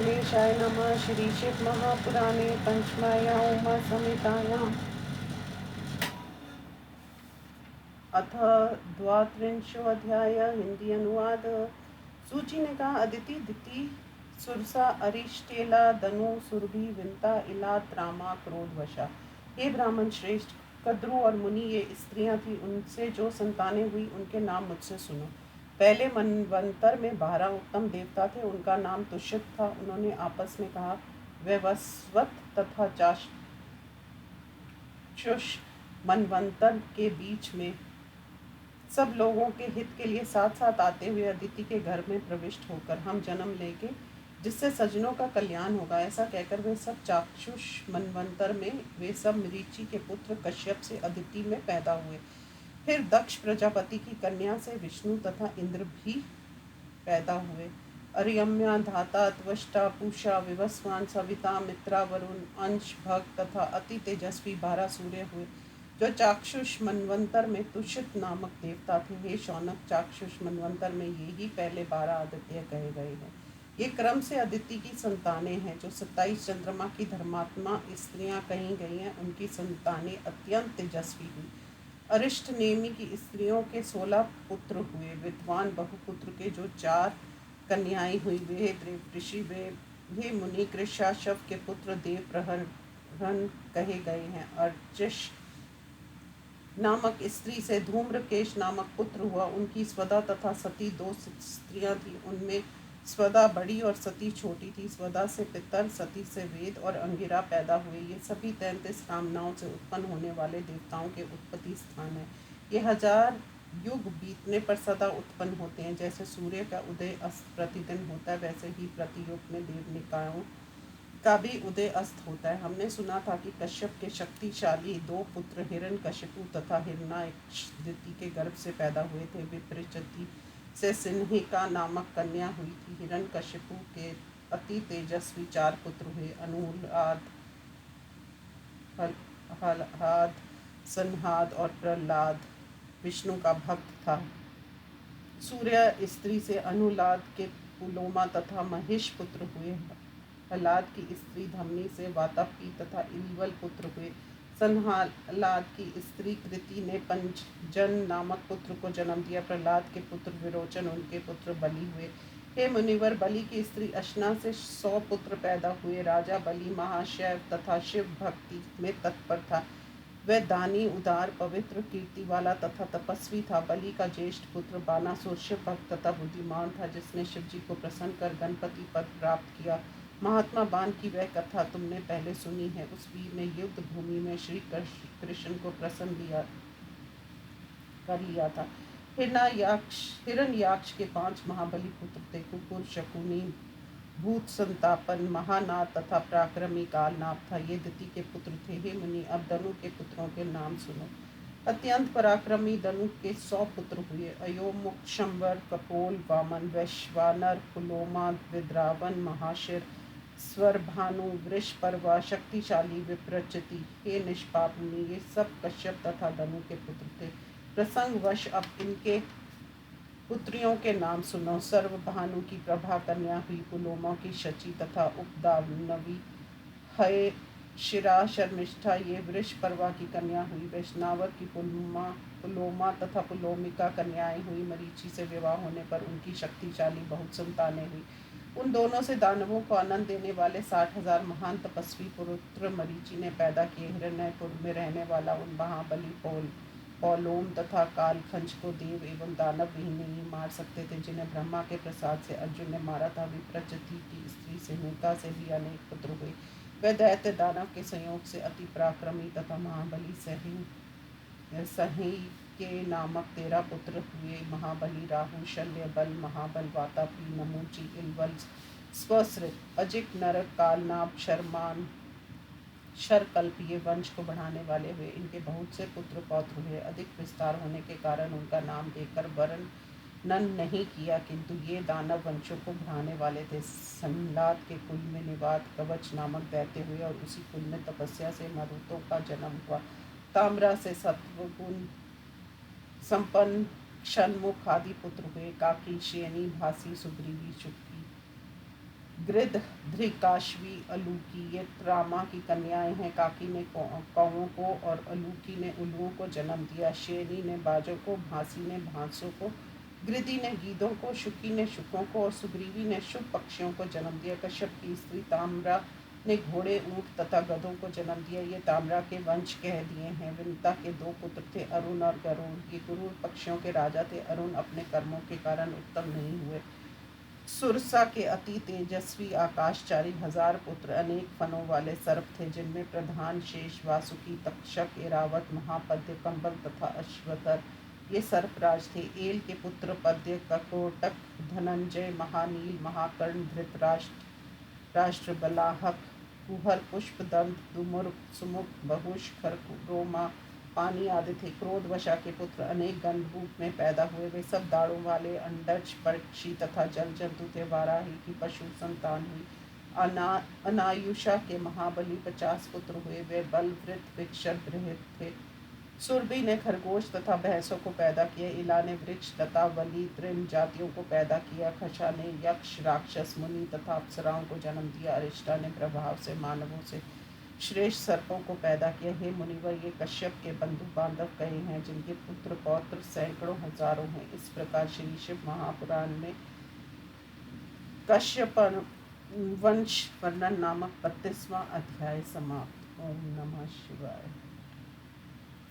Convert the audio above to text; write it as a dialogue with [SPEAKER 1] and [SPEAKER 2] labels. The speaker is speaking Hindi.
[SPEAKER 1] गणेशाय नमः। श्री शिव महापुराणे पंचमायां उमा संहितायाम् अथ द्वात्रिंशोऽध्याय। हिंदी अनुवाद। सूची ने कहा, अदिति, दिति, सुरसा, अरिष्टेला, दनु, सुरभि, विंता, इला, त्रामा, क्रोधवशा। हे ब्राह्मण श्रेष्ठ, कद्रु और मुनि ये स्त्रियां थी। उनसे जो संतानें हुई उनके नाम मुझसे सुनो। पहले मनवंतर में 12 उत्तम देवता थे। उनका नाम तुष्यत था। उन्होंने आपस में कहा, वैवस्वत तथा चाक्षुष मनवंतर के बीच में सब लोगों के हित के लिए साथ साथ आते हुए अदिति के घर में प्रविष्ट होकर हम जन्म लेंगे, जिससे सज्जनों का कल्याण होगा। ऐसा कहकर वे सब चाक्षुष मनवंतर में वे सब मरीचि के पुत्र कश्यप से अदिति में पैदा हुए। फिर दक्ष प्रजापति की कन्या से विष्णु तथा इंद्र भी पैदा हुए। अर्यम्या, धाता, त्वष्टा, पूषा, विवस्वान, सविता, मित्रा, वरुण, अंश, भग तथा अति तेजस्वी 12 सूर्य हुए, जो चाक्षुष मनवंतर में तुष्यत नामक देवता थे। हे शौनक, चाक्षुष मनवंतर में ये ही पहले 12 आदित्य कहे गए हैं। ये क्रम से अदिति की संतानें हैं। जो 27 चंद्रमा की धर्मात्मा स्त्रियां कही गई हैं, उनकी संतानें अत्यंत तेजस्वी हुई। अरिष्ट नेमी की स्त्रियों के 16 पुत्र हुए। विद्वान बहुपुत्र के जो 4 कन्याएं हुई, वे देव ऋषि वे मुनि कृशाशव के पुत्र देव प्रहरण कहे गए हैं। अर्चिष नामक स्त्री से धूम्रकेश नामक पुत्र हुआ। उनकी स्वदा तथा सती 2 स्त्रियां थी। उनमें स्वदा बड़ी और सती छोटी थी। स्वदा से पितर, सती से वेद और अंगिरा पैदा हुए। ये सभी 33 कामनाओं से उत्पन्न होने वाले देवताओं के उत्पत्ति स्थान है। ये 1000 युग बीतने पर सदा उत्पन्न होते हैं। जैसे सूर्य का उदय अस्त प्रतिदिन होता है, वैसे ही प्रतियुग में देव निकायों का भी उदय अस्त होता है। हमने सुना था कि कश्यप के शक्तिशाली 2 पुत्र हिरण्यकशिपु तथा हिरण्याक्षदिति के गर्भ से पैदा हुए थे। विप्रचिति से सिन्हिका नामक कन्या हुई थी। हिरण्यकशिपु के अति तेजस्वी 4 पुत्र हुए। अनुलाद, हलहाद, संहाद और प्रहलाद विष्णु का भक्त था। सूर्य स्त्री से अनुलाद के पुलोमा तथा महेश पुत्र हुए। हलाद की स्त्री धमनी से वातापी तथा इलवल पुत्र हुए। संहलाद की स्त्री कृति ने पंचजन नामक पुत्र को जन्म दिया। प्रहलाद के पुत्र विरोचन, उनके पुत्र बलि हुए। हे मुनिवर, बलि की स्त्री अशना से 100 पुत्र पैदा हुए। राजा बलि महाशैव तथा शिव भक्ति में तत्पर था। वह दानी, उदार, पवित्र, कीर्ति वाला तथा तपस्वी था। बलि का ज्येष्ठ पुत्र बानासुर शिव भक्त तथा बुद्धिमान था, जिसने शिव जी को प्रसन्न कर गणपति पद प्राप्त किया। महात्मा बाण की वह कथा तुमने पहले सुनी है। उस वीर ने युद्ध भूमि में श्री कृष्ण को प्रसन्न कर लिया था। हिरण्याक्ष के 5 महाबली पुत्र थे। कुकुर, शकुनी, भूत संतापन, महानाद तथा पराक्रमी कालनाभ था। ये दिति के पुत्र थे। हे मुनि, अब दनु के पुत्रों के नाम सुनो। अत्यंत पराक्रमी दनु के 100 पुत्र हुए। अयोमुख, शंवर, कपोल, वामन, वैश्वानर, पुलोमा, विद्रावन, महाशिर, स्वर, भानु, वृषपर्वा, शक्तिशाली विप्रचिति। हे निष्पाप मुनि, ये सब कश्यप तथा दनु के पुत्र थे। प्रसंगवश अब इनके पुत्रियों के नाम सुनो। सर्व भानु की प्रभा कन्या हुई। पुलोमा की शची तथा उपदानवी। हय, शिरा, शर्मिष्ठा ये वृषपर्वा की कन्या हुई। वैष्णवर की पुलोमा तथा पुलोमिका कन्याएं हुई। मरीचि से विवाह होने पर उनकी शक्तिशाली बहुत संतानें हुई। उन दोनों से दानवों को आनंद देने वाले 60,000 महान तपस्वी पुत्र मरीचि ने पैदा किए। हिरण्यपुर में रहने वाला उन महाबली पौलोम तथा कालखंज को देव एवं दानव भी नहीं मार सकते थे, जिन्हें ब्रह्मा के प्रसाद से अर्जुन ने मारा था। विप्रचिति की स्त्री सिन्हिका से भी अनेक पुत्र हुए। वह दैत्य दानव के संयोग से अति पराक्रमी तथा महाबली सही के नामक 13 पुत्र हुए। महाबली राहु, शल्य, बल, महाबल, वातापी, नमूची, इलवल, स्वश्रित, अजिक, नरक, कालनाभ, शर्मान, शरकल्प ये वंश को बढ़ाने वाले हुए। इनके बहुत से पुत्र पौत्र हुए। अधिक विस्तार होने के कारण उनका नाम देकर वर्णन नहीं किया, किंतु ये दानव वंशों को बढ़ाने वाले थे। संलाद के कुल में निवात कवच नामक दैत्य हुए और उसी कुल में तपस्या से मरुतों का जन्म हुआ। ताम्रा से सत्वगुण संपन्न क्षणमुख आदि पुत्र हुए। काकी, शेनी, भासी, सुग्रीवी, चुक्की, गृध, धृकाश्वी, अलूकी ये रामा की कन्याएं हैं। काकी ने कौओं को और अलूकी ने उल्लुओं को जन्म दिया। शेनी ने बाजों को, भांसी ने भांसों को, गृधि ने गीदों को, शुकी ने शुकों को और सुग्रीवी ने शुभ पक्षियों को जन्म दिया। कश्यप की स्त्री ताम्रा ने घोड़े, ऊंट तथा गधों को जन्म दिया। ये ताम्रा के वंश कह दिए हैं। विनता के दो पुत्र थे, अरुण और गरुड़। ये गुरूर पक्षियों के राजा थे। अरुण अपने कर्मों के कारण उत्तम नहीं हुए। सुरसा के अति तेजस्वी आकाशचारी 1000 पुत्र अनेक फनों वाले सर्प थे, जिनमें प्रधान शेष, वासुकी, तक्षक, एरावत, महापद्य, कंबल तथा अश्वतर ये सर्पराज थे। एल के पुत्र पद्य, ककोटक, धनंजय, महानील, महाकर्ण, धृतराष्ट्र, राष्ट्र, बलाहक, कुहर, पुष्प, दंत, दुमुर्ग, सुमुख, बहुश, खरगोमा, पानी आदि थे। क्रोधवशा के पुत्र अनेक गंधरूप में पैदा हुए। वे सब दाड़ों वाले, अंडज, पक्षी तथा जल जंतु थे। वाराही की पशु संतान हुई। अनायुषा के महाबली 50 पुत्र हुए। वे बलवृत, विक्षर, बृहत थे। सुरभि ने खरगोश तथा भैंसों को पैदा किया। इला ने वृक्ष, लता, वली, तृण जातियों को पैदा किया। खशा ने यक्ष, राक्षस, मुनि तथा अप्सराओं को जन्म दिया। अरिष्टा ने प्रभाव से मानवों से श्रेष्ठ सर्पों को पैदा किया। हे मुनिवर, ये कश्यप के बंधु बांधव कहे हैं, जिनके पुत्र पौत्र सैकड़ों हजारों हैं। इस प्रकार श्री शिव महापुराण में कश्यप वंश वर्णन नामक 32वां अध्याय समाप्त। ओम नमः शिवाय।